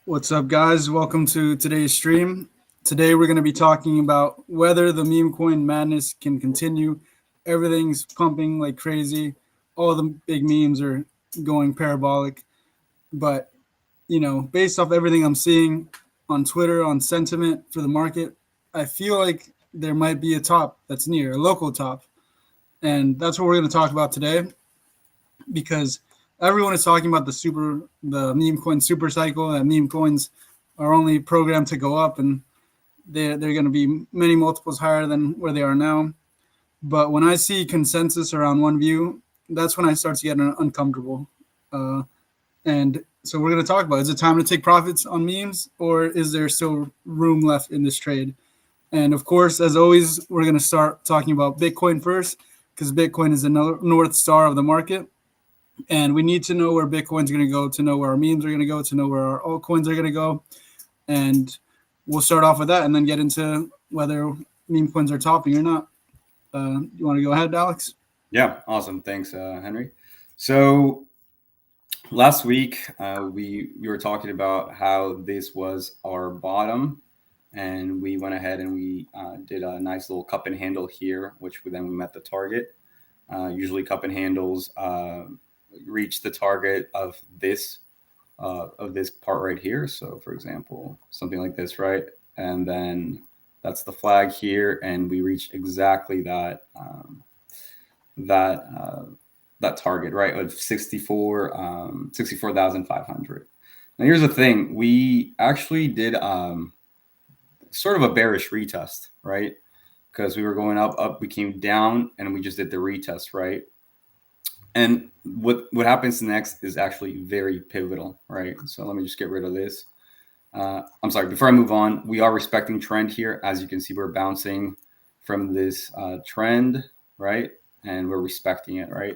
What's up, guys? Welcome to today's stream. Today, we're going to be talking about whether the meme coin madness can continue. Everything's pumping like crazy. All the big memes are going parabolic. But, based off everything I'm seeing on Twitter, on sentiment for the market, I feel like there might be a top that's near, a local top. And that's what we're going to talk about today because everyone is talking about the meme coin super cycle. That meme coins are only programmed to go up, and they're going to be many multiples higher than where they are now. But when I see consensus around one view, that's when I start to get uncomfortable. And so we're going to talk about: is it time to take profits on memes, or is there still room left in this trade? And of course, as always, we're going to start talking about Bitcoin first because Bitcoin is the north star of the market. And we need to know where Bitcoin's going to go to know where our memes are going to go, to know where our altcoins are going to go. And we'll start off with that and then get into whether meme coins are topping or not. You want to go ahead, Alex? Yeah, awesome. Thanks, Henry. So last week we were talking about how this was our bottom, and we went ahead and we did a nice little cup and handle here, which we met the target. Usually, cup and handles reach the target of this part right here. So, for example, something like this, right? And then that's the flag here, and we reach exactly that that target, right, of 64,500. Now, here's the thing: we actually did sort of a bearish retest, right? Because we were going up, we came down, and we just did the retest, right? And what happens next is actually very pivotal, right? So let me just get rid of this. I'm sorry, before I move on, we are respecting trend here. As you can see, we're bouncing from this trend, right? And we're respecting it, right?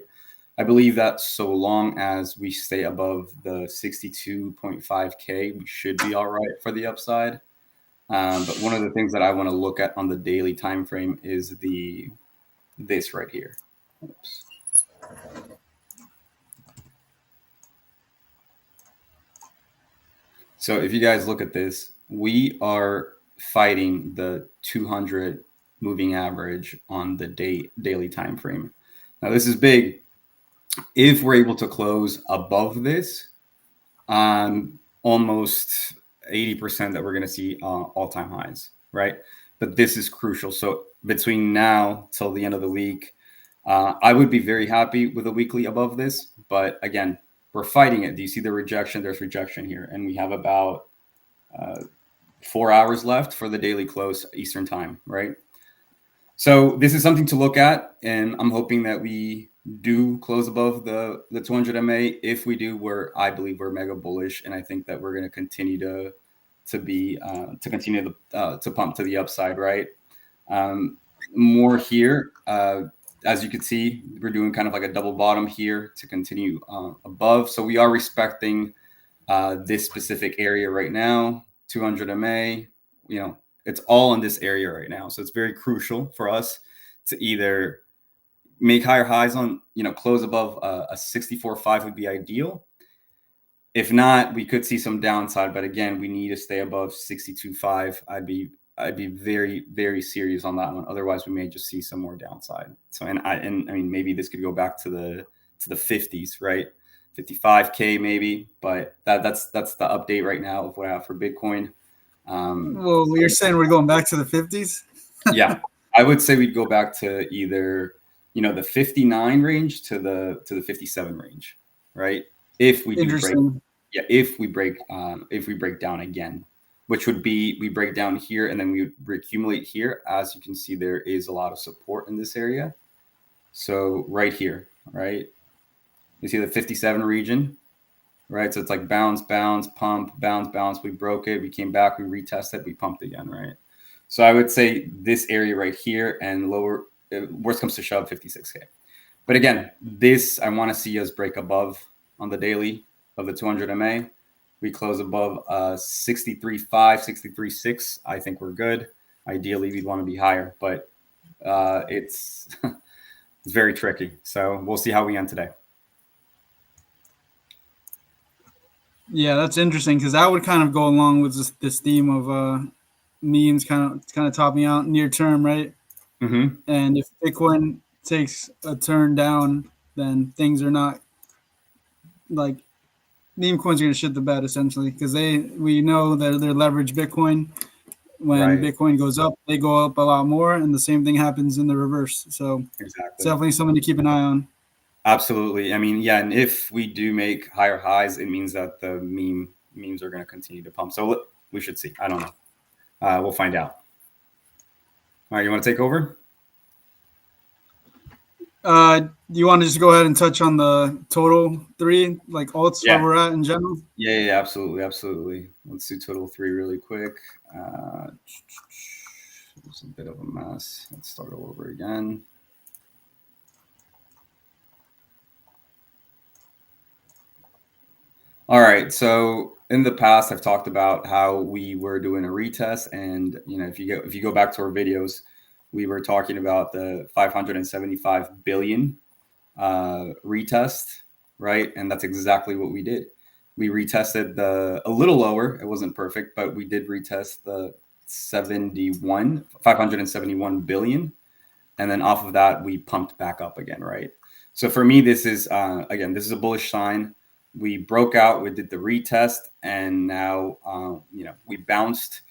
I believe that so long as we stay above the 62.5K, we should be all right for the upside. But one of the things that I want to look at on the daily time frame is this right here. Oops. So if you guys look at this, we are fighting the 200 moving average on the daily time frame. Now this is big. If we're able to close above this, almost 80% that we're going to see all-time highs, right? But this is crucial. So between now till the end of the week, I would be very happy with a weekly above this. But again, we're fighting it. Do you see the rejection? There's rejection here. And we have about 4 hours left for the daily close Eastern time, right? So this is something to look at. And I'm hoping that we do close above the 200 MA. If we do, I believe we're mega bullish. And I think that we're going to continue to pump to the upside, right? More here. As you can see, we're doing kind of like a double bottom here to continue above. So we are respecting this specific area right now, 200 MA. It's all in this area right now. So it's very crucial for us to either make higher highs on, close above a 64.5 would be ideal. If not, we could see some downside. But again, we need to stay above 62.5. I'd be very, very serious on that one. Otherwise, we may just see some more downside. So, I mean, maybe this could go back to the 50s, right? 55K maybe, but that's the update right now of what I have for Bitcoin. Well, you're saying we're going back to the 50s? Yeah, I would say we'd go back to either the 59 range to the 57 range, right? If we do break, yeah, if we break down again, which would be we break down here and then we reaccumulate here. As you can see, there is a lot of support in this area. So right here, right? You see the 57 region, right? So it's like bounce, bounce, pump, bounce, bounce. We broke it. We came back. We retested. We pumped again, right? So I would say this area right here and lower, worst comes to shove, 56K. But again, this, I want to see us break above on the daily of the 200 MA. We close above 63.5, 63.6. I think we're good. Ideally, we'd want to be higher, but it's it's very tricky. So we'll see how we end today. Yeah, that's interesting because that would kind of go along with this theme of memes kind of topping out near term, right? Mm-hmm. And if Bitcoin takes a turn down, then things are not like meme coins are going to shit the bed essentially because we know that they're leveraged Bitcoin. When Right. Bitcoin goes up, they go up a lot more, and the same thing happens in the reverse. So it's Exactly. definitely something to keep an eye on. Absolutely. I mean, yeah, and if we do make higher highs, it means that the memes are going to continue to pump. So we should see. I don't know. We'll find out. All right, you want to take over? Do you want to just go ahead and touch on the total three, like alts, where Yeah. we're at in general? Yeah, absolutely, absolutely. Let's do total three really quick. It's a bit of a mess. Let's start all over again. All right. So in the past, I've talked about how we were doing a retest, and if you go back to our videos, we were talking about the 575 billion retest, right? And that's exactly what we did. We retested a little lower. It wasn't perfect, but we did retest the 571 billion. And then off of that, we pumped back up again, right? So for me, this is, again, this is a bullish sign. We broke out, we did the retest, and now, we bounced.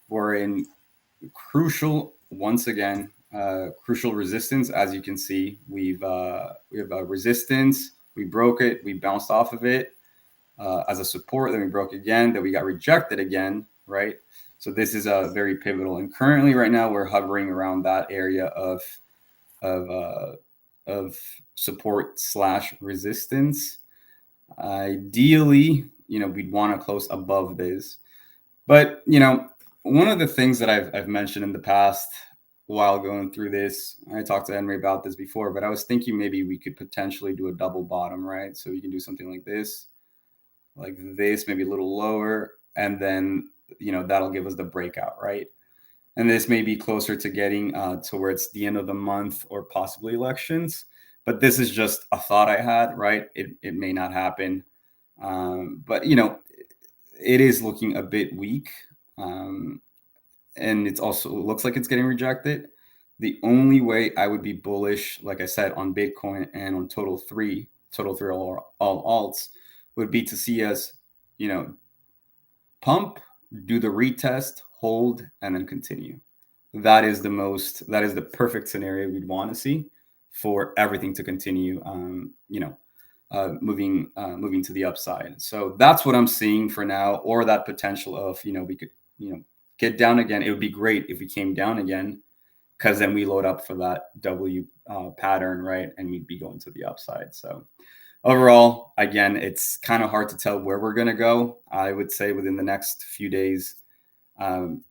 We're in crucial, once again, crucial resistance. As you can see, we have a resistance. We broke it. We bounced off of it as a support. Then we broke again. Then we got rejected again. Right. So this is a very pivotal. And currently, right now, we're hovering around that area of uh, of support slash resistance. Ideally, we'd want to close above this. But one of the things that I've mentioned in the past while going through this, I talked to Henry about this before, but I was thinking maybe we could potentially do a double bottom, right? So we can do something like this, maybe a little lower, and then that'll give us the breakout, right? And this may be closer to getting to where it's the end of the month or possibly elections. But this is just a thought I had, right? It may not happen, but it is looking a bit weak. Um, and it also looks like it's getting rejected. The only way I would be bullish, like I said, on Bitcoin and on total three all alts, would be to see us, pump, do the retest, hold, and then continue. That is the perfect scenario we'd want to see for everything to continue, moving to the upside. So that's what I'm seeing for now, or that potential of we could get down again. It would be great if we came down again, because then we load up for that W pattern, right, and we'd be going to the upside. So overall, again, it's kind of hard to tell where we're going to go. I would say within the next few days, um,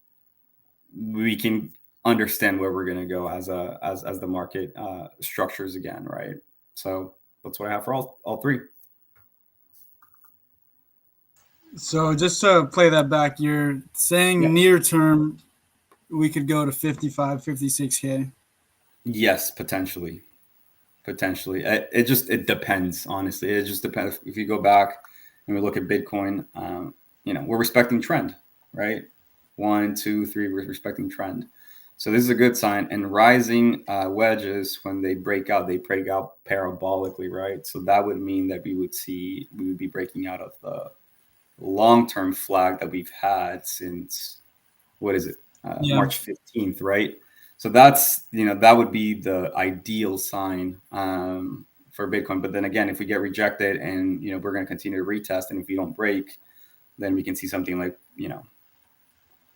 we can understand where we're going to go as the market structures again, right? So that's what I have for all three. So just to play that back, you're Yeah. saying near term we could go to 55, 56K. Yes, potentially. It depends, honestly. It just depends. If you go back and we look at Bitcoin, we're respecting trend, right? 1, 2, 3, we're respecting trend. So this is a good sign. And rising wedges, when they break out parabolically, right? So that would mean that we would be breaking out of the long-term flag that we've had since, what is it, Yeah. March 15th, right? So that would be the ideal sign for Bitcoin. But then again, if we get rejected and we're going to continue to retest, and if we don't break, then we can see something like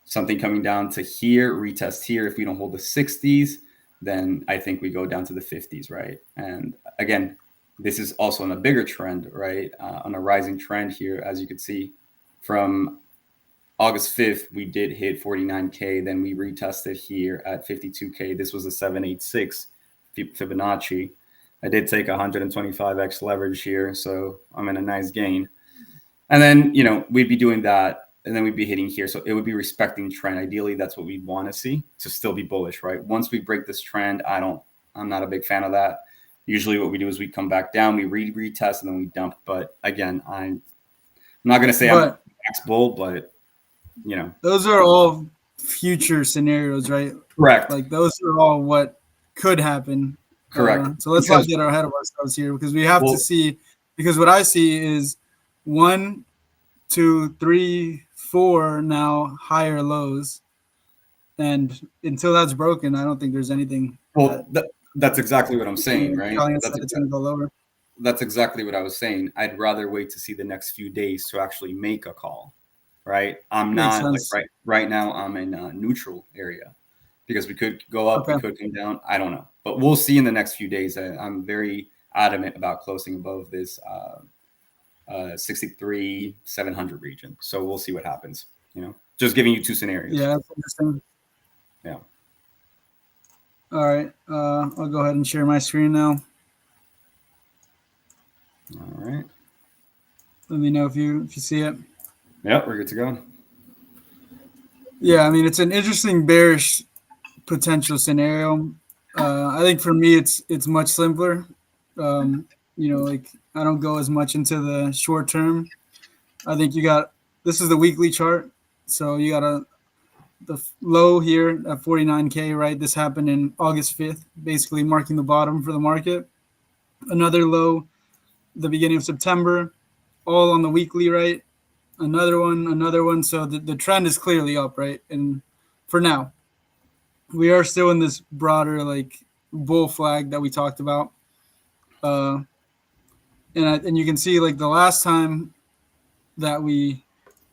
something coming down to here, retest here. If we don't hold the 60s, then I think we go down to the 50s, right? And again, this is also on a bigger trend, right? On a rising trend here, as you can see from August 5th, we did hit 49K. Then we retested here at 52K. This was a 786 Fibonacci. I did take 125x leverage here, so I'm in a nice gain. And then, we'd be doing that, and then we'd be hitting here. So it would be respecting trend. Ideally, that's what we'd want to see to still be bullish, right? Once we break this trend, I'm not a big fan of that. Usually what we do is we come back down, we retest, and then we dump. But again, not going to say I'm But max bull, but you know, those are all future scenarios, right? correct, Like those are all what could happen. correct. So let's not Because get ahead of ourselves here because we have to well, see. Because what I see is 1, 2, 3, 4 now higher lows, and until that's broken, I don't think there's anything that that's exactly what I'm saying, right? telling us that it's going to go lower. That's exactly what I was saying. I'd rather wait to see the next few days to actually make a call, right? I'm Makes not like sense. right now. I'm in a neutral area because we could go up, we Okay. could come down. I don't know, but we'll see in the next few days. I'm very adamant about closing above this 63,700 region. So we'll see what happens. You know, just giving you two scenarios. Yeah, that's interesting. Yeah. All right. I'll go ahead and share my screen now. All right. Let me know if you see it. Yep, we're good to go. Yeah, I mean it's an interesting bearish potential scenario. I think for me it's much simpler. Like I don't go as much into the short term. I think you got this is the weekly chart, so you got the low here at 49K, right? This happened in August 5th, basically marking the bottom for the market. Another low, the beginning of September, all on the weekly, right? Another one. So the trend is clearly up, right? And for now, we are still in this broader like bull flag that we talked about. And you can see like the last time that we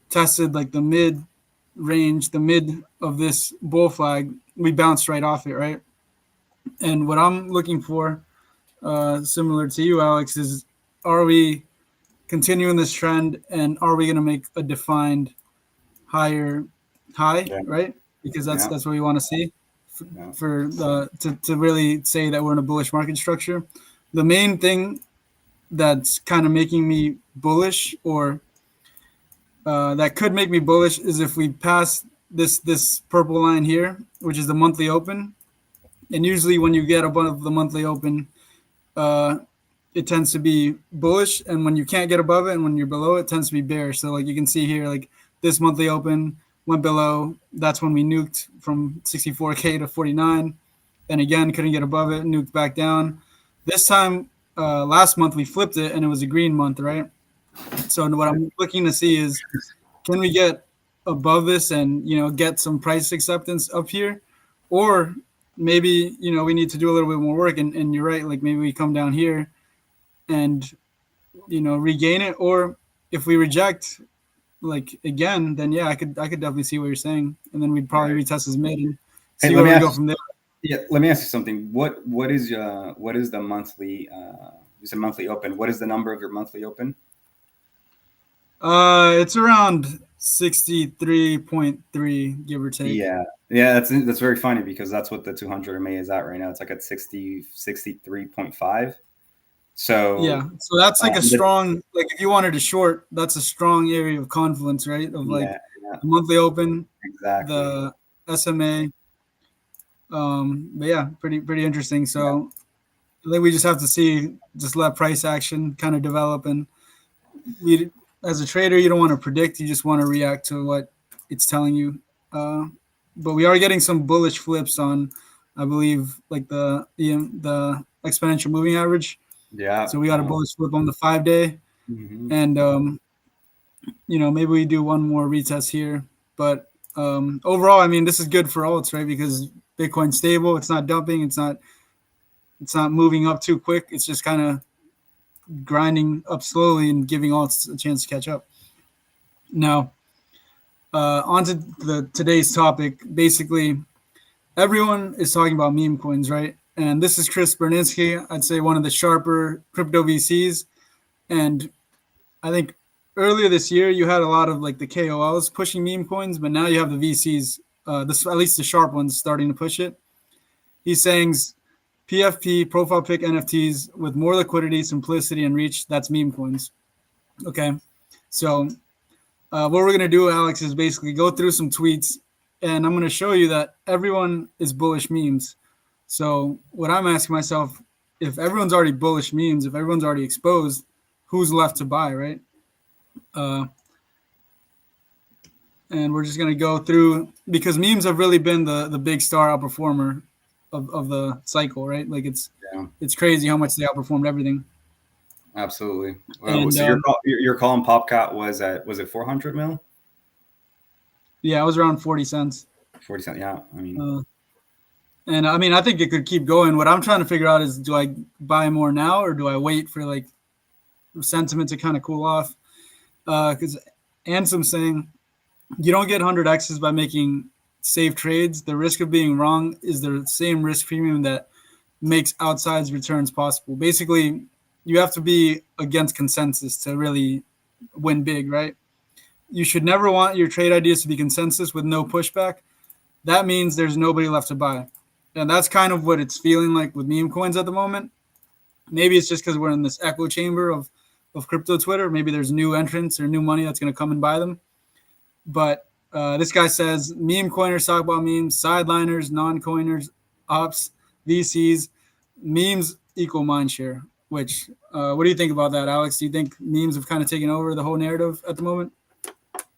tested like the mid range, the mid of this bull flag, we bounced right off it, right? And what I'm looking for, similar to you, Alex, is are we continuing this trend and are we going to make a defined higher high, Yeah. right? Because Yeah. that's what we want to see Yeah. to really say that we're in a bullish market structure. The main thing that's kind of making me bullish or that could make me bullish is if we pass this purple line here, which is the monthly open. And usually when you get above the monthly open, uh, it tends to be bullish, and when you can't get above it and when you're below it tends to be bearish. So like you can see here, like this monthly open went below, that's when we nuked from 64K to 49, and again couldn't get above it, nuked back down. This time last month we flipped it and it was a green month, right? So what I'm looking to see is can we get above this and get some price acceptance up here, or maybe we need to do a little bit more work, and you're right, like maybe we come down here and regain it, or if we reject like again, then yeah, I could definitely see what you're saying, and then we'd probably retest his mid and Hey, see where we go from there. Yeah, let me ask you something. What is the monthly? You said monthly open. What is the number of your monthly open? It's around 63.3, give or take. Yeah, that's very funny because that's what the 200 MA is at right now. It's like at 63.5. So yeah, so that's like a strong, like if you wanted to short, that's a strong area of confluence, right? Of like the monthly open, exactly, the SMA. But yeah, pretty interesting. So I think we just have to just let price action kind of develop, and we, as a trader, you don't want to predict, you just want to react to what it's telling you. But we are getting some bullish flips on, I believe, like the exponential moving average. Yeah. So we got a bullish flip on the 5-day, and maybe we do one more retest here. But overall, I mean, this is good for alts, right? Because Bitcoin's stable, it's not dumping, it's not moving up too quick. It's just kind of grinding up slowly and giving alts a chance to catch up. Now, on to today's topic. Basically, everyone is talking about meme coins, right? And this is Chris Berninsky, I'd say one of the sharper crypto VCs. And I think earlier this year, you had a lot of like the KOLs pushing meme coins, but now you have the VCs, at least the sharp ones, starting to push it. He's saying PFP, profile pic NFTs with more liquidity, simplicity, and reach, that's meme coins. Okay. So what we're going to do, Alex, is basically go through some tweets, and I'm going to show you that everyone is bullish memes. So what I'm asking myself, if everyone's already bullish memes, if everyone's already exposed, who's left to buy, right? and we're just going to go through because memes have really been the big star outperformer of the cycle, right? Like it's crazy how much they outperformed everything. Absolutely. And so your call on PopCat was it 400 mil? Yeah, it was around 40 cents. 40 cents. Yeah, I mean, and I mean, I think it could keep going. What I'm trying to figure out is, do I buy more now or do I wait for like sentiment to kind of cool off? Because Ansem's saying you don't get 100x's by making safe trades. The risk of being wrong is the same risk premium that makes outsized returns possible. Basically, you have to be against consensus to really win big, right? You should never want your trade ideas to be consensus with no pushback. That means there's nobody left to buy. And that's kind of what it's feeling like with meme coins at the moment. Maybe it's just because we're in this echo chamber of crypto Twitter. Maybe there's new entrants or new money that's going to come and buy them. But this guy says meme coiners talk about memes, sideliners, non-coiners, ops, VCs, memes equal mindshare. Which, what do you think about that, Alex? Do you think memes have kind of taken over the whole narrative at the moment?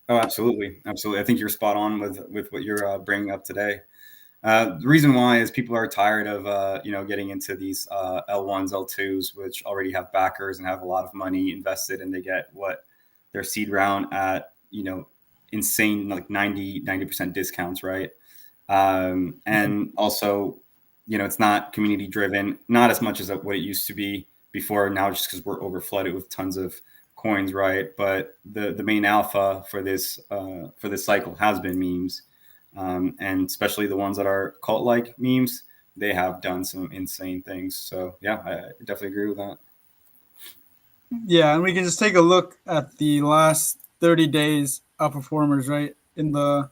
Oh, absolutely, absolutely. I think you're spot on with what you're bringing up today. The reason why is people are tired of getting into these L1s, L2s, which already have backers and have a lot of money invested, and they get what their seed round at insane like 90% discounts, right? And also, it's not community driven, not as much as what it used to be before. Now, just because we're over flooded with tons of coins, right? But the main alpha for this cycle has been memes. And especially the ones that are cult-like memes, they have done some insane things. So yeah, I definitely agree with that. Yeah, and we can just take a look at the last 30 days outperformers, right? In the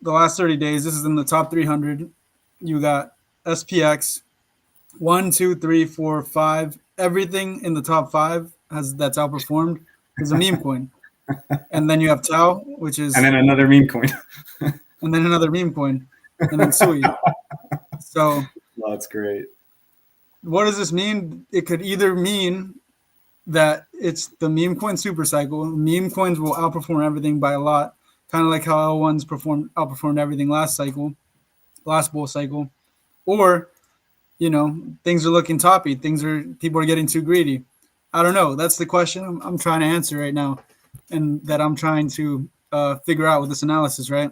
last 30 days, this is in the top 300. You got SPX, 1, 2, 3, 4, 5. Everything in the top 5 that's outperformed is a meme coin. And then you have Tau, which is, and then another meme coin, and then another meme coin, and then Sui. So that's great. What does this mean? It could either mean that it's the meme coin super cycle. Meme coins will outperform everything by a lot, kind of like how L1s outperformed everything last bull cycle. Or, things are looking toppy. People are getting too greedy. I don't know. That's the question I'm trying to answer right now, and that I'm trying to figure out with this analysis, right?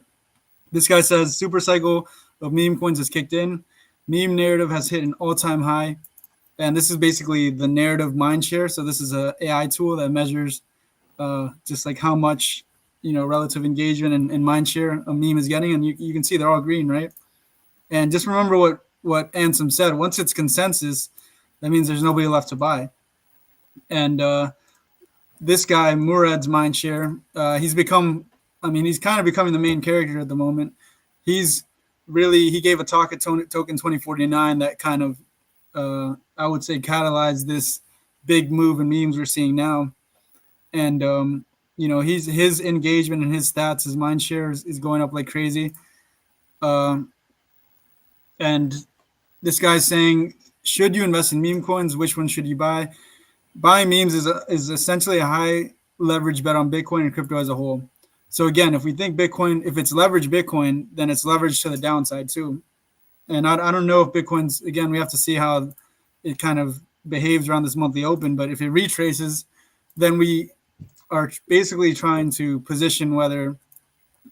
This guy says super cycle of meme coins has kicked in. Meme narrative has hit an all-time high. And this is basically the narrative mindshare. So this is a AI tool that measures just like how much, relative engagement and mindshare a meme is getting. And you can see they're all green, right? And just remember what Ansem said. Once it's consensus, that means there's nobody left to buy. And this guy, Murad's mindshare, he's kind of becoming the main character at the moment. He gave a talk at Token 2049 that kind of, I would say, catalyzed this big move in memes we're seeing now. And, his engagement and his stats, his mind share is going up like crazy. And this guy's saying, should you invest in meme coins? Which one should you buy? Buying memes is essentially a high leverage bet on Bitcoin and crypto as a whole. So again, if we think Bitcoin, if it's leveraged Bitcoin, then it's leveraged to the downside too. And I don't know if Bitcoin's, again, we have to see how it kind of behaves around this monthly open. But if it retraces, then we are basically trying to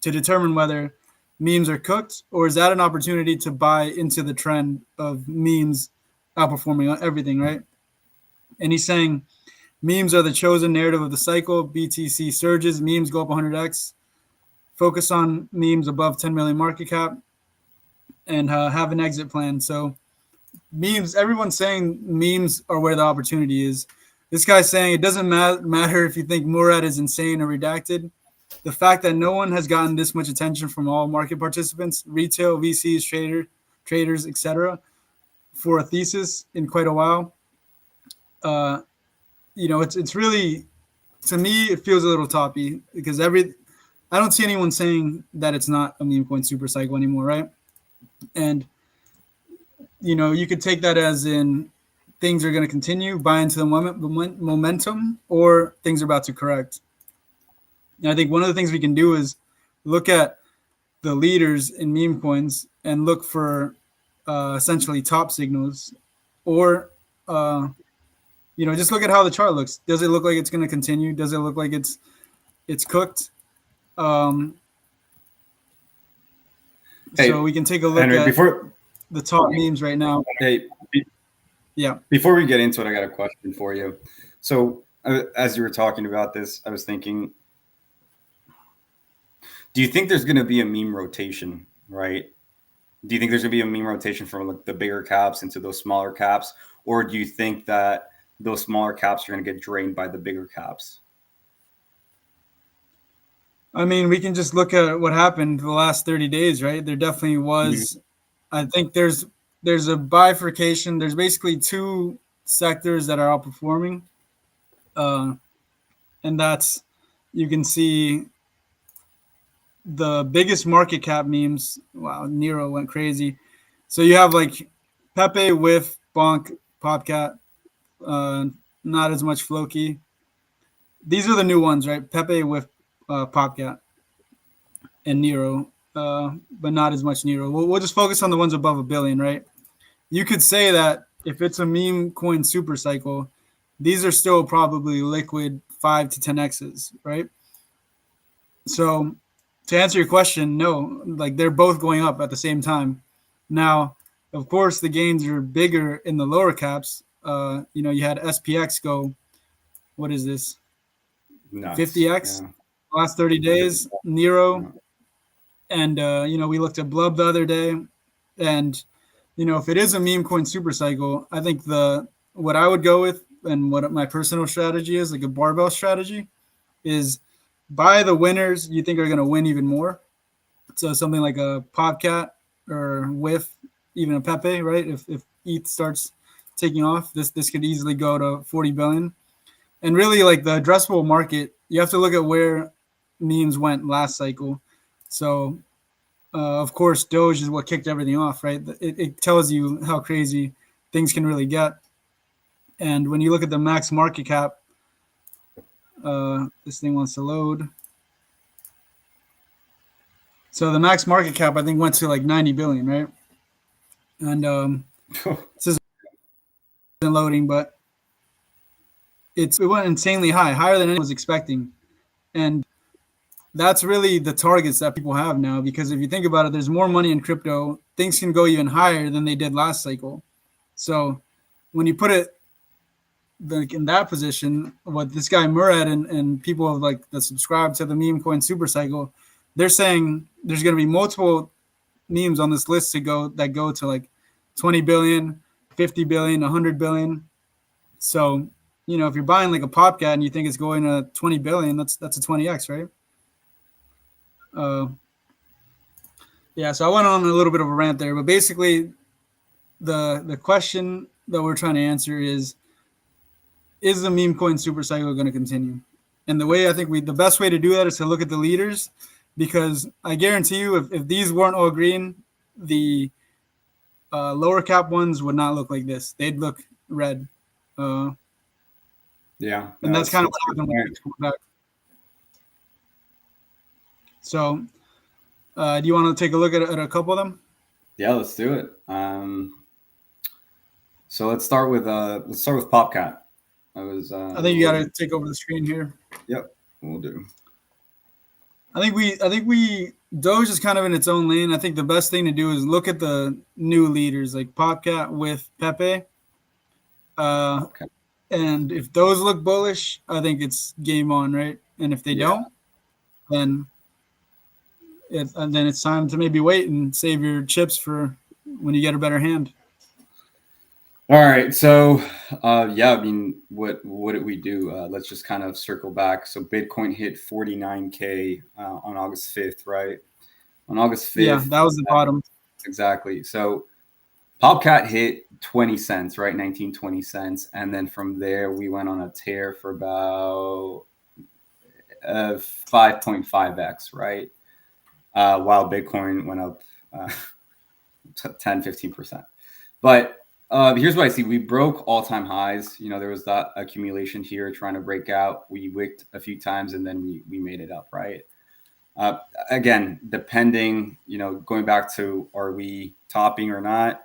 determine whether memes are cooked, or is that an opportunity to buy into the trend of memes outperforming everything, right? And he's saying memes are the chosen narrative of the cycle. BTC surges, memes go up 100x. Focus on memes above 10 million market cap, and have an exit plan. So memes, everyone's saying memes are where the opportunity is. This guy's saying it doesn't matter if you think Murad is insane or redacted. The fact that no one has gotten this much attention from all market participants, retail, VCs, traders, etc., for a thesis in quite a while. It's really, to me, it feels a little toppy because I don't see anyone saying that it's not a meme coin super cycle anymore, right? And you could take that as in things are going to continue, buy into the momentum, or things are about to correct. And I think one of the things we can do is look at the leaders in meme coins and look for essentially top signals, or just look at how the chart looks. Does it look like it's going to continue? Does it look like it's cooked? So we can take a look at the top memes right now. Yeah. Before we get into it, I got a question for you. So as you were talking about this, I was thinking, do you think there's going to be a meme rotation, right? Do you think there's going to be a meme rotation from like the bigger caps into those smaller caps? Or do you think that those smaller caps are going to get drained by the bigger caps? I mean, we can just look at what happened the last 30 days, right? There definitely was, I think there's a bifurcation. There's basically two sectors that are outperforming. And that's, you can see the biggest market cap memes. Wow, Nero went crazy. So you have like Pepe with Bonk, Popcat, not as much Floki. These are the new ones, right? Pepe with Popcat and Nero, but not as much Nero. We'll just focus on the ones above $1 billion, right? You could say that if it's a meme coin super cycle, these are still probably liquid 5 to 10x's, right? So to answer your question, no, like they're both going up at the same time. Now, of course, the gains are bigger in the lower caps. You had SPX go, what is this? Nuts. 50x last 30 days. Nero. And, we looked at Blub the other day. And, if it is a meme coin super cycle, I think what I would go with and what my personal strategy is, like a barbell strategy, is buy the winners you think are going to win even more. So something like a Popcat or with even a Pepe, right? If ETH starts taking off, this could easily go to 40 billion. And really, like the addressable market, you have to look at where memes went last cycle. So, of course, Doge is what kicked everything off, right? It tells you how crazy things can really get. And when you look at the max market cap, this thing wants to load. So the max market cap, I think, went to like 90 billion, right? And this isn't loading, but it went insanely higher than anyone was expecting. And that's really the targets that people have now, because if you think about it, there's more money in crypto. Things can go even higher than they did last cycle. So when you put it in that position, what this guy Murad and people like that subscribe to the meme coin super cycle, they're saying there's going to be multiple memes on this list that go to like 20 billion, 50 billion, 100 billion. So, if you're buying like a Popcat and you think it's going to 20 billion, that's a 20x, right? Yeah, so I went on a little bit of a rant there, but basically the question that we're trying to answer is the meme coin super cycle going to continue? And the way I think the best way to do that is to look at the leaders, because I guarantee you if these weren't all green, the lower cap ones would not look like this. They'd look red. And that's kind of what happened with back. So do you want to take a look at a couple of them? Yeah, let's do it. So let's start with Popcat. I think you got to take over the screen here. Yep, we'll do. I think we Doge is kind of in its own lane. I think the best thing to do is look at the new leaders like Popcat with Pepe. Okay. And if those look bullish, I think it's game on, right? And if they don't, then it's time to maybe wait and save your chips for when you get a better hand. All right, so I mean, what did we do? Let's just kind of circle back. So Bitcoin hit 49K on August 5th, right? On August 5th. Yeah, that was the bottom. Exactly. So Popcat hit 20 cents, right? 19-20 cents. And then from there, we went on a tear for about 5.5x, right? While Bitcoin went up 10-15%. But Here's what I see. We broke all-time highs. There was that accumulation here trying to break out. We wicked a few times and then we made it up, right? Again, depending, going back to are we topping or not?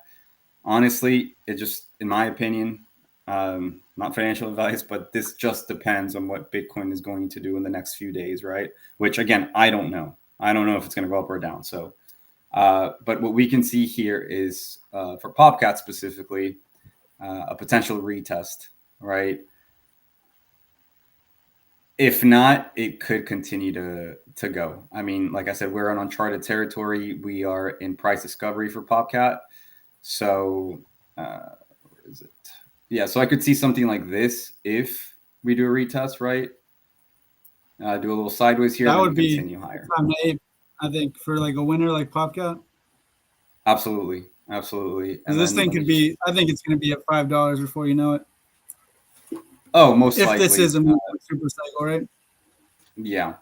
Honestly, it just, in my opinion, not financial advice, but this just depends on what Bitcoin is going to do in the next few days, right? Which again, I don't know. I don't know if it's going to go up or down. So, but what we can see here is for PopCat specifically, a potential retest, right? If not, it could continue to go. I mean, like I said, we're on uncharted territory. We are in price discovery for PopCat. So, where is it? Yeah, so I could see something like this if we do a retest, right? Do a little sideways here, That and then would we be continue higher. time to ape, I think, for like a winner like PopCat. Absolutely, absolutely. Because And this then thing let me could just. be, I think it's going to be at $5 before you know it. Oh, most If this likely. is a super cycle, right? Yeah,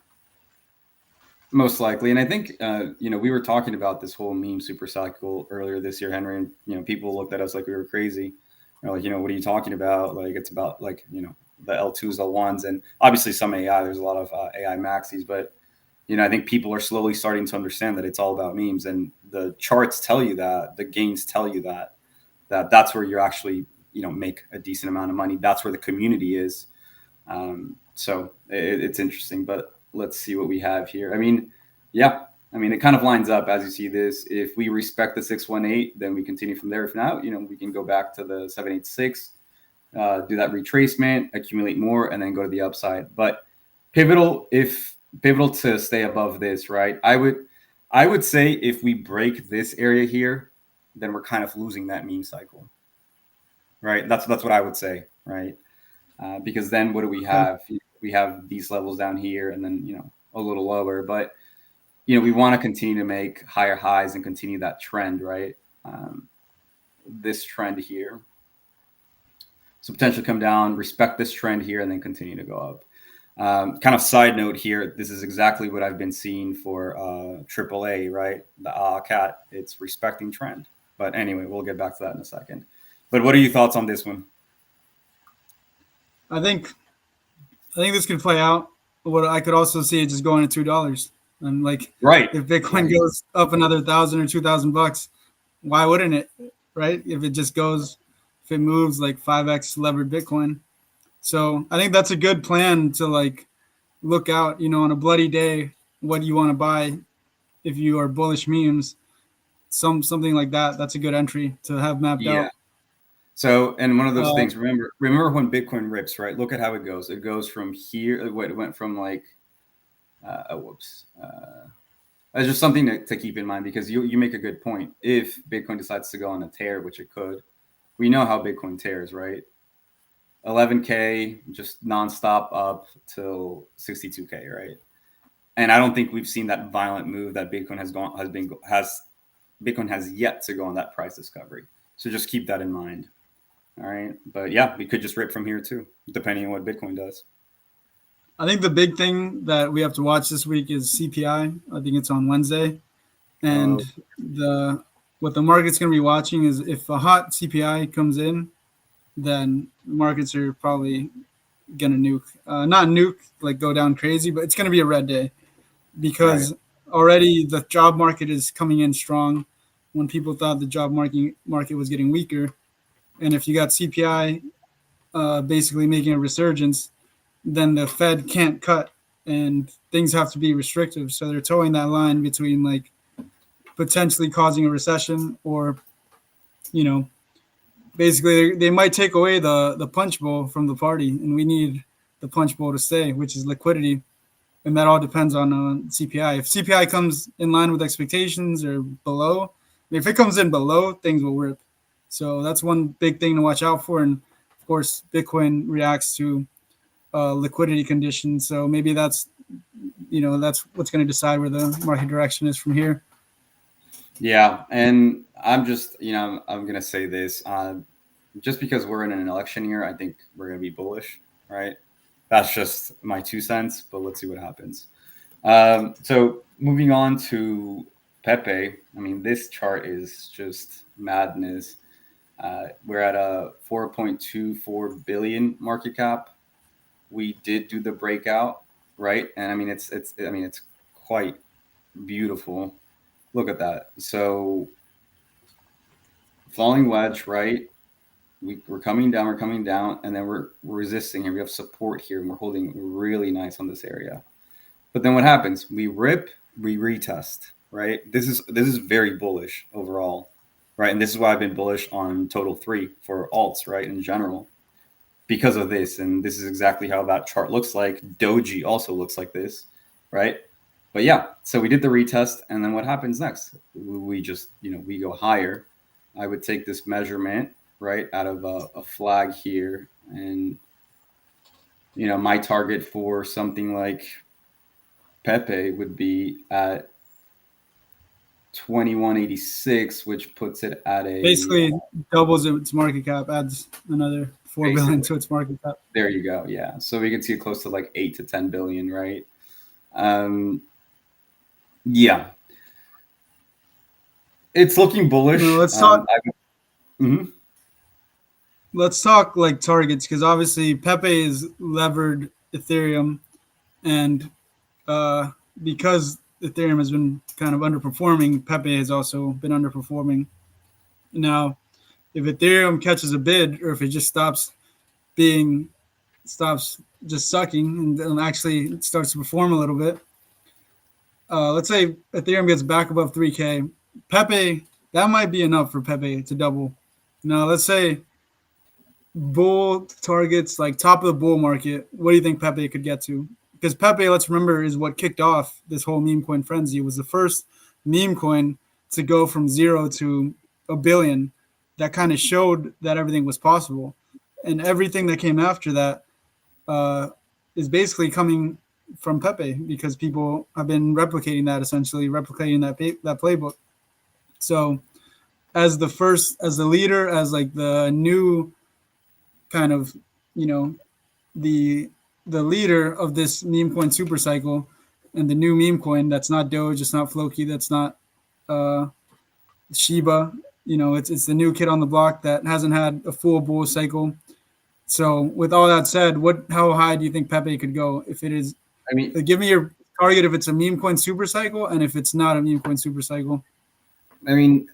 most likely. And I think we were talking about this whole meme super cycle earlier this year, Henry, and people looked at us like we were crazy. They're like, what are you talking about? Like it's about like the L2s, L1s, and obviously some AI. There's a lot of AI maxis, but I think people are slowly starting to understand that it's all about memes, and the charts tell you that, the gains tell you that's where you actually make a decent amount of money. That's where the community is. So it's interesting, but let's see what we have here. I mean, yeah, it kind of lines up as you see this. If we respect the 618, then we continue from there. If not, we can go back to the 786, do that retracement, accumulate more, and then go to the upside. But pivotal to stay above this, right? I would say if we break this area here, then we're kind of losing that meme cycle, right? That's what I would say, right? Because then what do we Okay. have? We have these levels down here, and then a little lower. But we want to continue to make higher highs and continue that trend, right? This trend here. So potentially come down, respect this trend here, and then continue to go up. Kind of side note here, this is exactly what I've been seeing for AAA, right? The cat, it's respecting trend. But anyway, we'll get back to that in a second. But what are your thoughts on this one? I think this could play out. What I could also see it just going to $2, and like Right. if Bitcoin Right. goes up another $1,000 or $2,000, why wouldn't it? Right? If it just goes, if it moves like 5x levered Bitcoin. So I think that's a good plan to like look out. On a bloody day, what do you want to buy if you are bullish memes? Something like that. That's a good entry to have mapped Yeah. out. So, and one of those Uh, things, remember when Bitcoin rips, right? Look at how it goes. It goes from here. It went from like, whoops. That's just something to keep in mind, because you make a good point. If Bitcoin decides to go on a tear, which it could, we know how Bitcoin tears, right? 11K just nonstop up till 62K, right? And I don't think we've seen that violent move that Bitcoin Bitcoin has yet to go on that price discovery. So just keep that in mind. All right. But yeah, we could just rip from here too, depending on what Bitcoin does. I think the big thing that we have to watch this week is CPI. I think it's on Wednesday, and Uh, the what the market's going to be watching is if a hot CPI comes in, then markets are probably going to nuke, not nuke like go down crazy, but it's going to be a red day right. because already the job market is coming in strong when people thought the job market was getting weaker, and if you got CPI basically making a resurgence, then the Fed can't cut and things have to be restrictive. So they're towing that line between like potentially causing a recession or, you know, basically they might take away the punch bowl from the party, and we need the punch bowl to stay, which is liquidity. And that all depends on CPI. If CPI comes in line with expectations or below, if it comes in below, things will rip. So that's one big thing to watch out for. And of course, Bitcoin reacts to liquidity conditions. So maybe that's what's going to decide where the market direction is from here. Yeah. And I'm just, I'm going to say this. Just because we're in an election year, I think we're going to be bullish, right? That's just my 2 cents, but let's see what happens. So moving on to Pepe. I mean, this chart is just madness. We're at a 4.24 billion market cap. We did do the breakout, right? And I mean, it's quite beautiful. Look at that. So falling wedge, right? We're coming down, and then we're resisting here. We have support here, and we're holding really nice on this area. But then what happens? We rip, we retest, right? This is very bullish overall, right? And this is why I've been bullish on total 3 for alts, right? In general, because of this. And this is exactly how that chart looks like. Doji also looks like this, right? But yeah, so we did the retest, and then what happens next? We just, we go higher. I would take this measurement, right, out of a flag here, and my target for something like Pepe would be at 2186, which puts it at a basically doubles its market cap, adds another 4 billion to its market cap. There you go. Yeah, so we can see it close to like 8 to 10 billion, right? Yeah, it's looking bullish. No, let's talk. Let's talk like targets, because obviously Pepe is levered Ethereum, and because Ethereum has been kind of underperforming, Pepe has also been underperforming. Now, if Ethereum catches a bid, or if it just stops just sucking and actually starts to perform a little bit, let's say Ethereum gets back above 3K, Pepe, that might be enough for Pepe to double. Now, let's say bull targets, like top of the bull market, what do you think Pepe could get to? Because Pepe, let's remember, is what kicked off this whole meme coin frenzy. It was the first meme coin to go from 0 to a billion. That kind of showed that everything was possible. And everything that came after that is basically coming from Pepe, because people have been replicating that, essentially replicating that playbook. So as the leader, as like the new kind of, the leader of this meme coin super cycle, and the new meme coin that's not Doge, it's not Floki, that's not Shiba. It's the new kid on the block that hasn't had a full bull cycle. So with all that said, how high do you think Pepe could go if it is? I mean, give me your target if it's a meme coin super cycle, and if it's not a meme coin super cycle. I mean,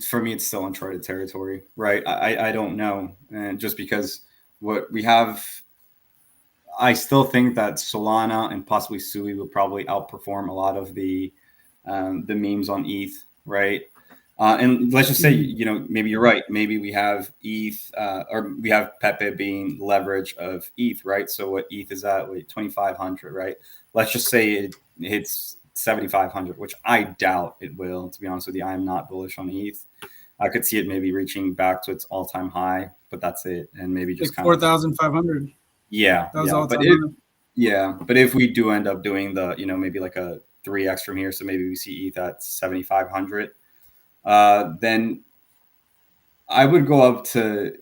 for me, it's still uncharted territory, right? I don't know, and just because what we have, I still think that Solana and possibly Sui will probably outperform a lot of the memes on ETH, right? And let's just say, maybe you're right. Maybe we have ETH, or we have Pepe being leverage of ETH, right? So what ETH is at, 2,500, right? Let's just say it hits 7,500, which I doubt it will. To be honest with you, I am not bullish on ETH. I could see it maybe reaching back to its all-time high, but that's it. And maybe just like 4,500. Yeah. That was but if we do end up doing the, maybe like a 3x from here, so maybe we see ETH at 7,500. Then I would go up to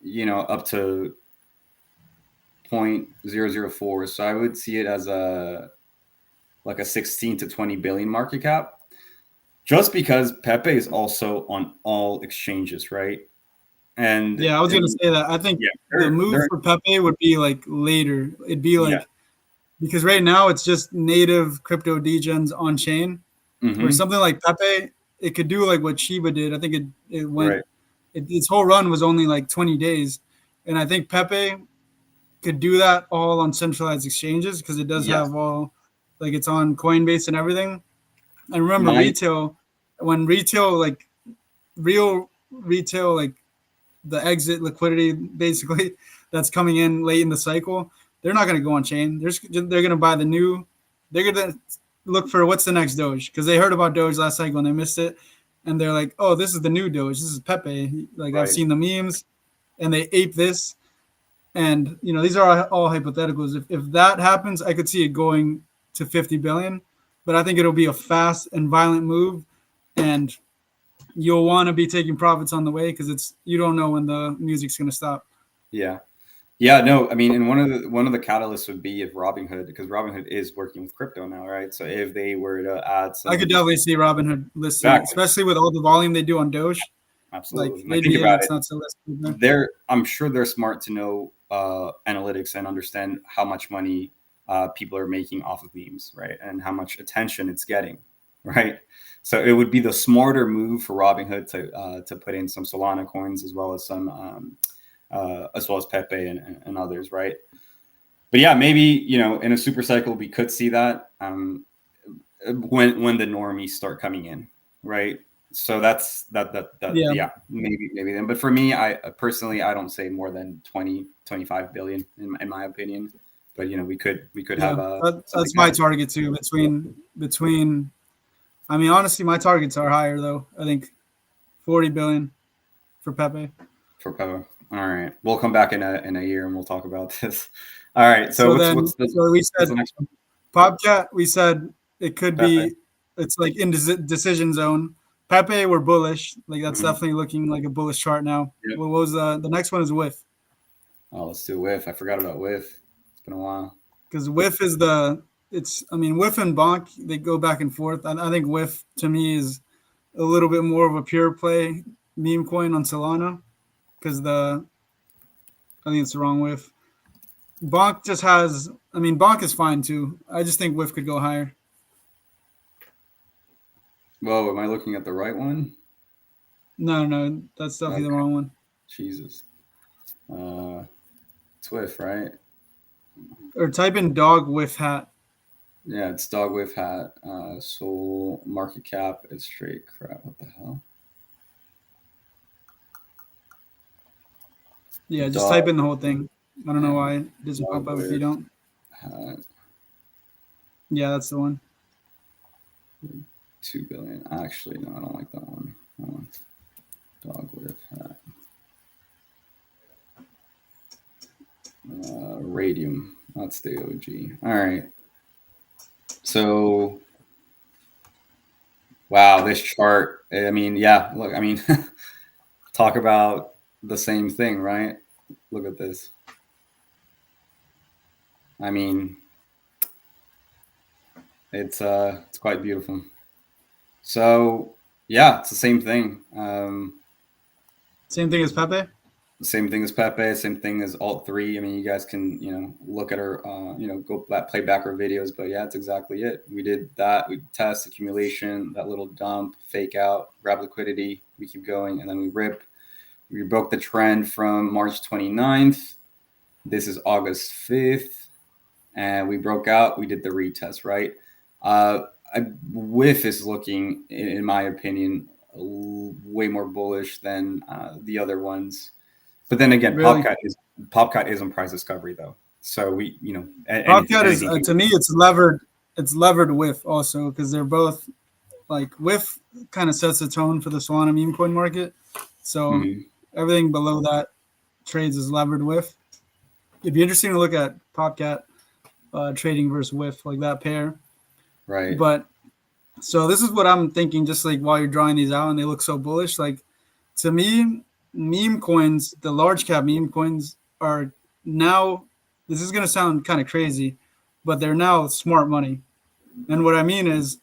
0.004. So I would see it as a 16 to 20 billion market cap, just because Pepe is also on all exchanges, right? And yeah, I was going to say that. I think the move for Pepe would be like later. It'd be like, because right now it's just native crypto degens on chain, or something like Pepe. It could do like what Shiba did. I think it went. Its whole run was only like 20 days, and I think Pepe could do that all on centralized exchanges, because it does have all, like, it's on Coinbase and everything. I remember when retail, like real retail, like the exit liquidity basically that's coming in late in the cycle, they're not going to go on chain. They're going to buy they're going to look for what's the next Doge, because they heard about Doge last cycle and they missed it, and they're like, oh, this is the new Doge, this is Pepe, like I've seen the memes, and they ape this. And these are all hypotheticals. If that happens, I could see it going to 50 billion, but I think it'll be a fast and violent move, and you'll want to be taking profits on the way, because you don't know when the music's going to stop. No, I mean, and one of the catalysts would be if Robinhood, because Robinhood is working with crypto now, right? So if they were to add some, I could definitely see Robinhood listed, especially with all the volume they do on Doge. Absolutely. Like When I they'd think be about idiots it, not to list there. I'm sure they're smart to know analytics and understand how much money people are making off of memes, right? And how much attention it's getting, right? So it would be the smarter move for Robinhood to put in some Solana coins as well as some as well as Pepe and others, right? But yeah, maybe in a super cycle we could see that when the normies start coming in, right? So that's yeah, maybe then. But for me, I personally I don't say more than 20-25 billion in my opinion. But we could have that's my target too. Between I mean, honestly, my targets are higher though. I think 40 billion for Pepe. For Pepe. All right, we'll come back in a year and we'll talk about this. All right, so we said the next one? Popcat. We said it could Pepe. be. It's like in decision zone. Pepe, we're bullish. Like that's definitely looking like a bullish chart now. Yep. What was the next one? Is WIF. Oh, let's do WIF. I forgot about WIF. It's been a while. Because WIF is I mean, WIF and Bonk, they go back and forth. I think WIF to me is a little bit more of a pure play meme coin on Solana because I think it's the wrong WIF. Bonk just has, I mean, Bonk is fine too. I just think WIF could go higher. Whoa, am I looking at the right one? No, that's definitely the wrong one. Jesus. It's WIF, right? Or type in dog WIF hat. Yeah, it's dog WIF hat. Soul market cap is straight crap. What the hell? Yeah, just type in the whole thing. I don't know why it doesn't pop up if you don't. Hat. Yeah, that's the one. 2 billion. Actually, no, I don't like that one. Hold on. Dog WIF hat. Radium. That's the OG. All right. So, wow, this chart. I mean, yeah, look, I mean, talk about the same thing, right? Look at this. I mean, it's quite beautiful. So, yeah, it's the same thing. Same thing as Pepe? Same thing as Pepe, same thing as Alt3. I mean, you guys can, look at our, go play back our videos. But yeah, it's exactly it. We did that. We test accumulation, that little dump, fake out, grab liquidity. We keep going, and then we rip. We broke the trend from March 29th. This is August 5th. And we broke out. We did the retest, right? WIF is looking, in my opinion, way more bullish than the other ones. But then again, really? Popcat is on price discovery though. So we, Popcat is to me it's levered. It's levered WIF also because they're both like WIF kind of sets the tone for the Solana meme coin market. So everything below that trades as levered WIF. It'd be interesting to look at Popcat trading versus WIF, like that pair. Right. But so this is what I'm thinking, just like while you're drawing these out and they look so bullish. Like to me, meme coins, the large cap meme coins are now, this is going to sound kind of crazy, but they're now smart money. And what I mean is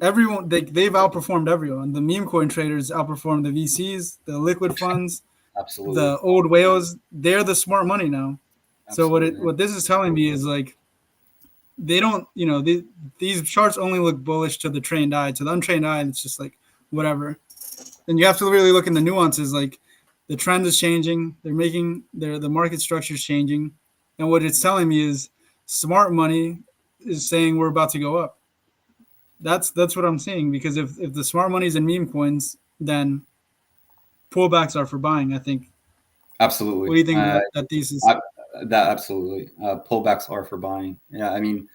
everyone, they've outperformed everyone. The meme coin traders outperformed the VCs, the liquid funds, Absolutely. the old whales. They're the smart money now. Absolutely. So what this is telling me is like, they don't, these charts only look bullish to the trained eye. To the untrained eye, it's just like whatever. And you have to really look in the nuances. Like the trend is changing. The market structure is changing, and what it's telling me is smart money is saying we're about to go up. That's what I'm seeing because if the smart money is in meme coins, then pullbacks are for buying. I think. Absolutely. What do you think about that thesis? That absolutely. Pullbacks are for buying. Yeah, I mean,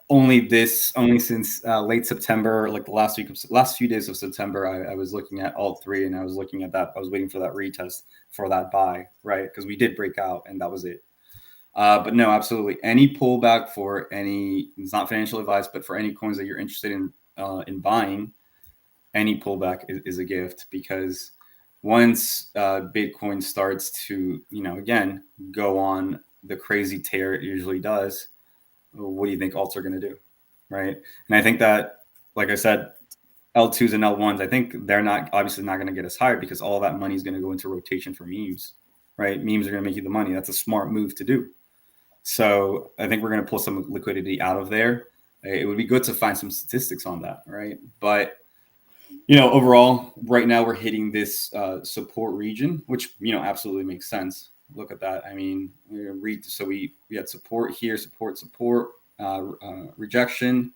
only since late September, like the last few days of September, I was looking at Alt3 and I was looking at that. I was waiting for that retest for that buy, right? Because we did break out and that was it. But no, absolutely. Any pullback for any, it's not financial advice, but for any coins that you're interested in buying, any pullback is a gift because once Bitcoin starts to, again, go on the crazy tear it usually does, what do you think alts are going to do? Right. And I think that, like I said, L2s and L1s, I think they're obviously not going to get us higher because all that money is going to go into rotation for memes, right? Memes are going to make you the money. That's a smart move to do. So I think we're going to pull some liquidity out of there. It would be good to find some statistics on that, right? But overall, right now we're hitting this support region, which absolutely makes sense. Look at that. I mean, we had support here, support, rejection,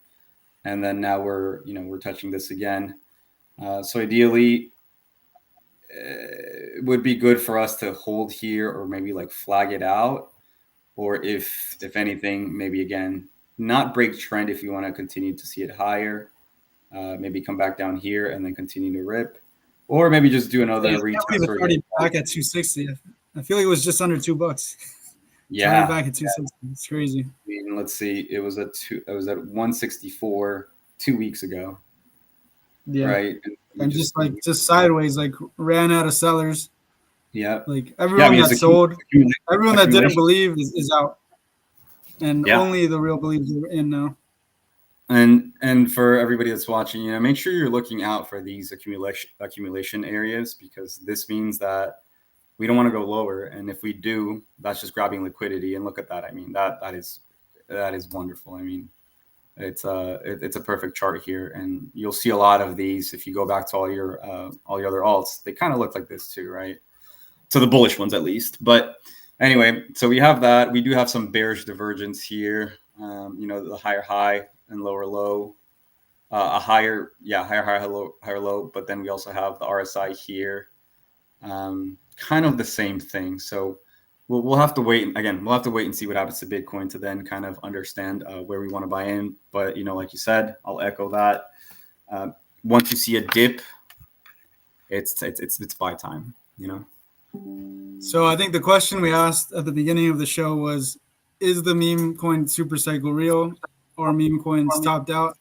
and then now we're touching this again. So ideally, it would be good for us to hold here or maybe like flag it out, or if anything, maybe again not break trend if you want to continue to see it higher. Maybe come back down here and then continue to rip, or maybe just do another retest. It's already back at 260. I feel like it was just under $2. Yeah, it's already back at 260. It's crazy. I mean, let's see. It was at 164 2 weeks ago. Yeah. Right. And just sideways, like ran out of sellers. Yeah. Like everyone that sold, everyone that didn't believe is out. And only the real believers are in now. And for everybody that's watching, make sure you're looking out for these accumulation areas, because this means that we don't want to go lower. And if we do, that's just grabbing liquidity. And look at that. I mean, that is wonderful. I mean, it's a perfect chart here, and you'll see a lot of these if you go back to all your other alts. They kind of look like this too, right? So the bullish ones at least. But anyway, so we have that. We do have some bearish divergence here. The higher high and lower low, a higher high, higher low. But then we also have the RSI here, kind of the same thing. So we'll have to wait. Again, we'll have to wait and see what happens to Bitcoin to then kind of understand where we want to buy in. But like you said, I'll echo that. Once you see a dip, it's buy time. So I think the question we asked at the beginning of the show was, is the meme coin super cycle real, or meme coins topped out?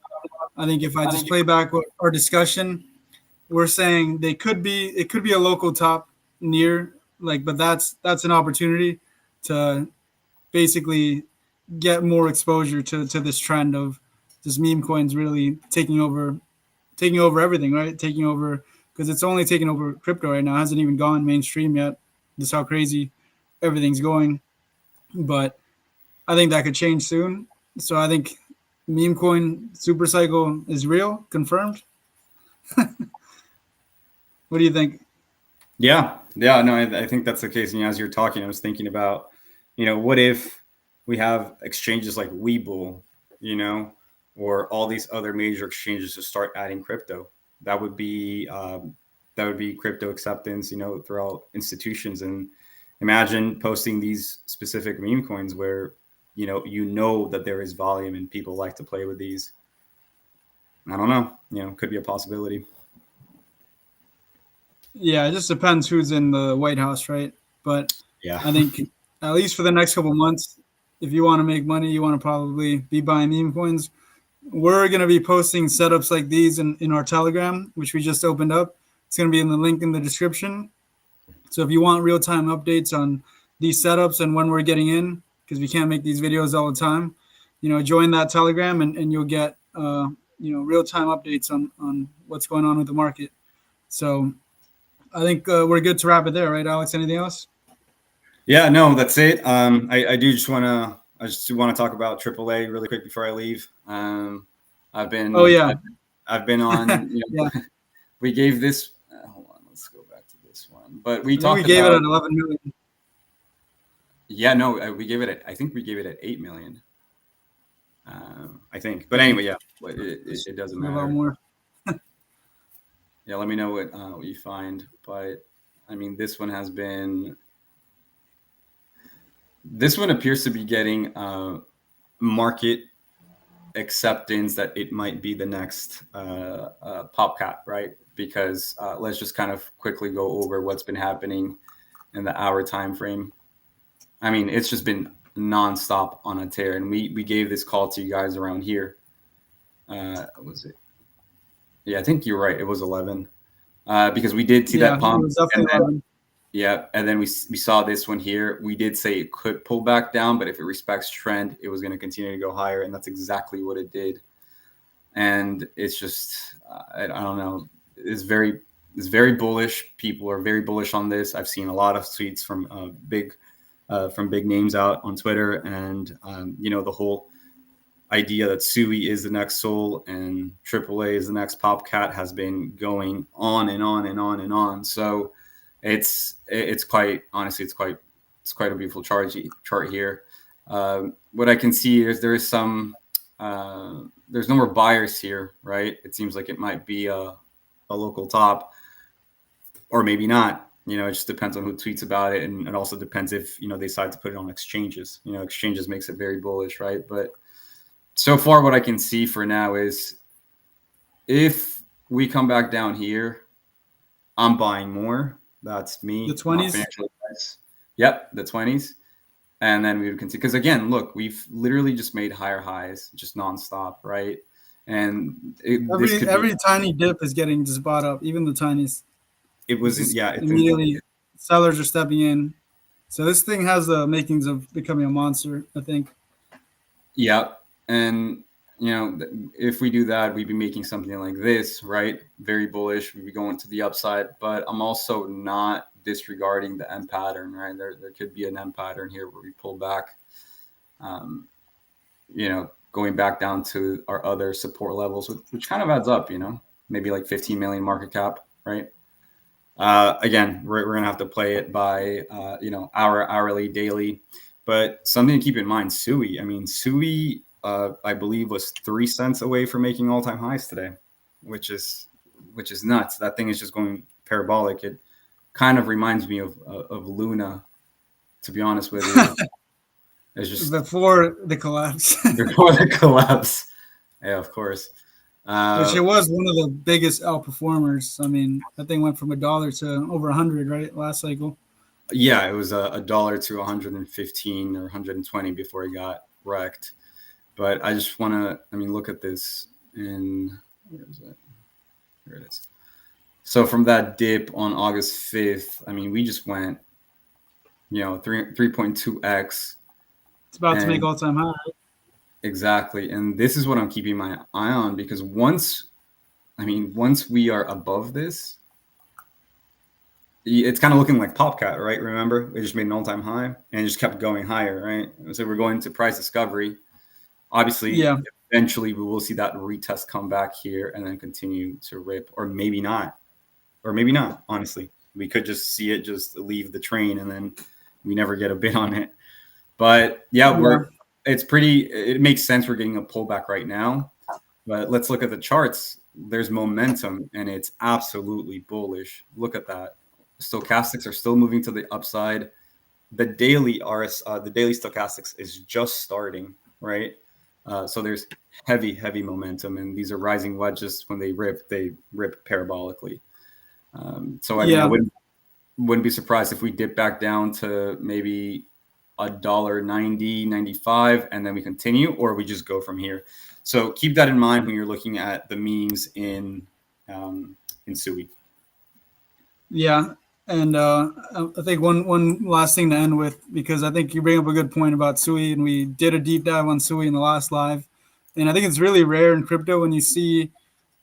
I think if I just play back our discussion, we're saying it could be a local top near, but that's an opportunity to basically get more exposure to this trend of just meme coins really taking over everything, right? Taking over, because it's only taking over crypto right now. It hasn't even gone mainstream yet. Just how crazy everything's going. But I think that could change soon. So I think meme coin super cycle is real, confirmed. What do you think? Yeah, no, I think that's the case. As you're talking, I was thinking about, what if we have exchanges like Webull, or all these other major exchanges to start adding crypto? That would be crypto acceptance, throughout institutions. And imagine posting these specific meme coins where, that there is volume and people like to play with these. I don't know, could be a possibility. Yeah, it just depends who's in the White House, right? But yeah, I think at least for the next couple of months, if you want to make money, you want to probably be buying meme coins. We're going to be posting setups like these in our Telegram, which we just opened up. It's going to be in the link in the description. So if you want real-time updates on these setups and when we're getting in, because we can't make these videos all the time, join that Telegram and you'll get real-time updates on what's going on with the market. So I think we're good to wrap it there, right, Alex? Anything else? Yeah, no, that's it. I do just want to talk about AAA really quick before I leave. I've been I've been on. Yeah. We gave this. Hold on, let's go back to this one. But we gave it at 11 million. Yeah, no, we gave it at. I think we gave it at 8 million. I think, but anyway, yeah, it doesn't matter. A lot more. Yeah, let me know what you find. But I mean, this one appears to be getting market acceptance that it might be the next PopCat, right? Because let's just kind of quickly go over what's been happening in the hour time frame. I mean, it's just been nonstop on a tear, and we gave this call to you guys around here. Was it? Yeah, I think you're right. It was 11 because we did see that pump. It was definitely 11. Yeah, and then we saw this one here. We did say it could pull back down, but if it respects trend, it was going to continue to go higher, and that's exactly what it did. and it's just I don't know. It's very bullish. People are very bullish on this. I've seen a lot of tweets from big names out on Twitter, and the whole idea that Sui is the next Soul and AAA is the next Popcat has been going on and on and on and on. So it's quite honestly it's quite a beautiful chart here. What I can see is there's no more buyers here, right? It seems like it might be a local top, or maybe not. It just depends on who tweets about it, and it also depends if they decide to put it on exchanges. Exchanges makes it very bullish, right? But so far, what I can see for now is if we come back down here, I'm buying more. That's me. The 20s. Yep, the 20s. And then we would continue. Because again, look, we've literally just made higher highs, just nonstop, right? And every tiny dip is getting just bought up, even the tiniest. It was, yeah. Immediately, sellers are stepping in. So this thing has the makings of becoming a monster, I think. Yeah. And, if we do that, we'd be making something like this, right? Very bullish. We'd be going to the upside. But I'm also not disregarding the M pattern, right? There could be an M pattern here where we pull back, going back down to our other support levels, which kind of adds up, maybe like 15 million market cap, right? Again, we're going to have to play it by, hourly, daily. But something to keep in mind, Sui. I mean, Sui, I believe, was 3 cents away from making all-time highs today, which is nuts. That thing is just going parabolic. It kind of reminds me of Luna, to be honest with you. It's just before the collapse. Before the collapse, yeah, of course. Which it was one of the biggest outperformers. I mean, that thing went from $1 to over 100, right? Last cycle. Yeah, it was $1 to 115 or 120 before it got wrecked. But I just want to, look at this where is it? Here it is. So from that dip on August 5th, we just went, 3.2x. It's about to make all-time high. Exactly. And this is what I'm keeping my eye on, because once we are above this, it's kind of looking like Popcat, right? Remember, we just made an all-time high and it just kept going higher, right? So we're going to price discovery. Obviously, yeah. Eventually we will see that retest come back here and then continue to rip, or maybe not. Honestly, we could just see it just leave the train and then we never get a bid on it. But it makes sense. We're getting a pullback right now, but let's look at the charts. There's momentum and it's absolutely bullish. Look at that. Stochastics are still moving to the upside. The daily stochastics is just starting, right? So there's heavy momentum, and these are rising wedges. When they rip parabolically. I wouldn't be surprised if we dip back down to maybe $1.90, 95, and then we continue, or we just go from here. So keep that in mind when you're looking at the memes in Sui. Yeah. And I think one last thing to end with, because I think you bring up a good point about Sui, and we did a deep dive on Sui in the last live. And I think it's really rare in crypto when you see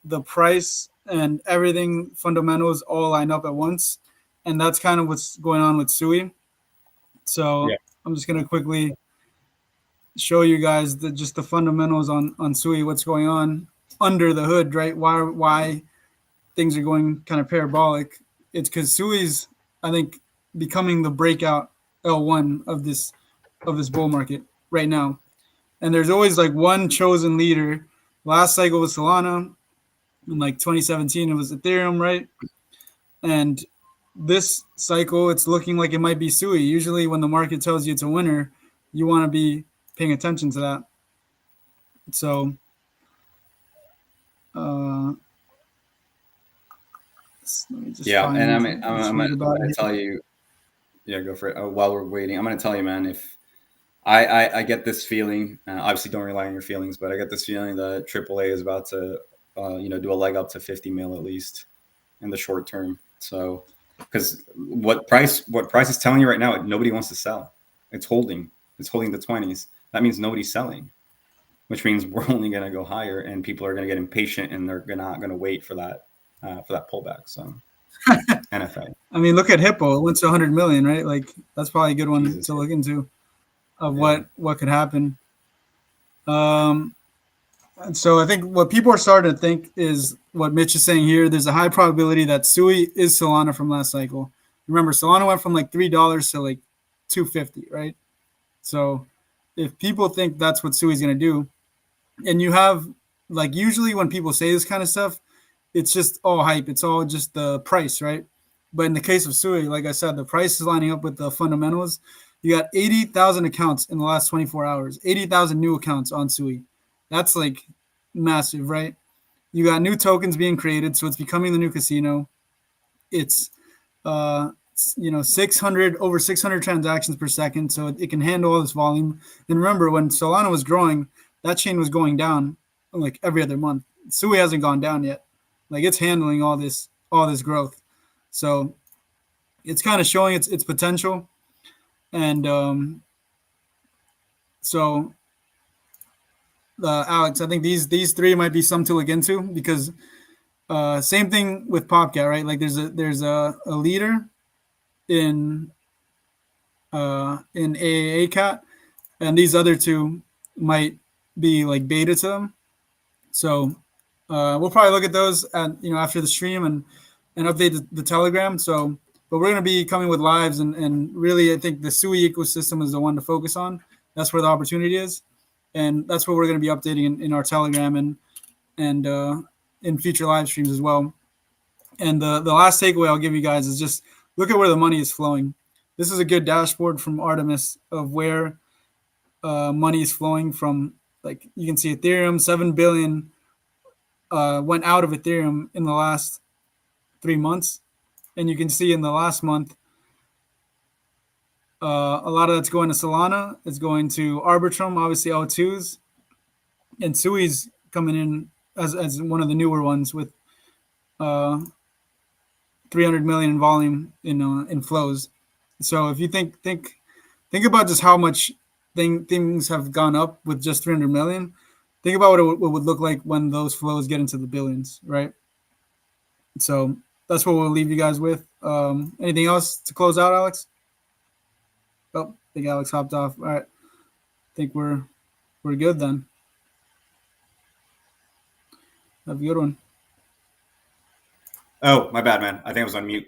the price and everything, fundamentals all line up at once. And that's kind of what's going on with Sui. So yeah. I'm just going to quickly show you guys just the fundamentals on Sui, what's going on under the hood, right? Why things are going kind of parabolic. It's because Sui's, I think, becoming the breakout L1 of this bull market right now. And there's always like one chosen leader. Last cycle was Solana. In like 2017, it was Ethereum, right? And this cycle, it's looking like it might be Sui. Usually when the market tells you it's a winner, you want to be paying attention to that. So let me just and I'm going to tell you, go for it. While we're waiting, I'm going to tell you, man, if I get this feeling, obviously don't rely on your feelings, but I get this feeling that AAA is about to, do a leg up to 50 mil at least in the short term. So, because what price is telling you right now, nobody wants to sell. It's holding the 20s. That means nobody's selling. which means we're only going to go higher, and people are going to get impatient and they're not going to wait for that pullback. So NFA. I mean, look at Hippo. It went to 100 million, right? Like that's probably a good one Jesus. to look into of what could happen. So I think what people are starting to think is what Mitch is saying here. There's a high probability that Sui is Solana from last cycle. Remember, Solana went from like $3 to like $2.50, right? So if people think that's what Sui's going to do, and you have like usually when people say this kind of stuff, it's just all hype. It's all just the price, right? But in the case of Sui, like I said, the price is lining up with the fundamentals. You got 80,000 accounts in the last 24 hours, 80,000 new accounts on Sui. That's like massive, right? You got new tokens being created, so it's becoming the new casino. It's 600 over 600 transactions per second, so it can handle all this volume. And remember, when Solana was growing, that chain was going down like every other month. Sui hasn't gone down yet. Like it's handling all this growth, so it's kind of showing its potential. And so Alex, I think these three might be some to look into because same thing with Popcat, right? Like there's a leader in AAA cat, and these other two might be like beta to them. So we'll probably look at those after the stream and update the Telegram. So, but we're gonna be coming with lives and really I think the Sui ecosystem is the one to focus on. That's where the opportunity is, and that's what we're gonna be updating in our Telegram and in future live streams as well. And the last takeaway I'll give you guys is just look at where the money is flowing. This is a good dashboard from Artemis of where money is flowing from. Like you can see Ethereum, 7 billion went out of Ethereum in the last 3 months. And you can see in the last month, a lot of that's going to Solana. It's going to Arbitrum, obviously O2s. And Sui's coming in as one of the newer ones with 300 million in volume in flows. So if you think about just how much things have gone up with just 300 million, think about what it would look like when those flows get into the billions, right? So that's what we'll leave you guys with. Anything else to close out, Alex? Oh, I think Alex hopped off. All right, I think we're good then. Have a good one. Oh, my bad, man. I think I was on mute.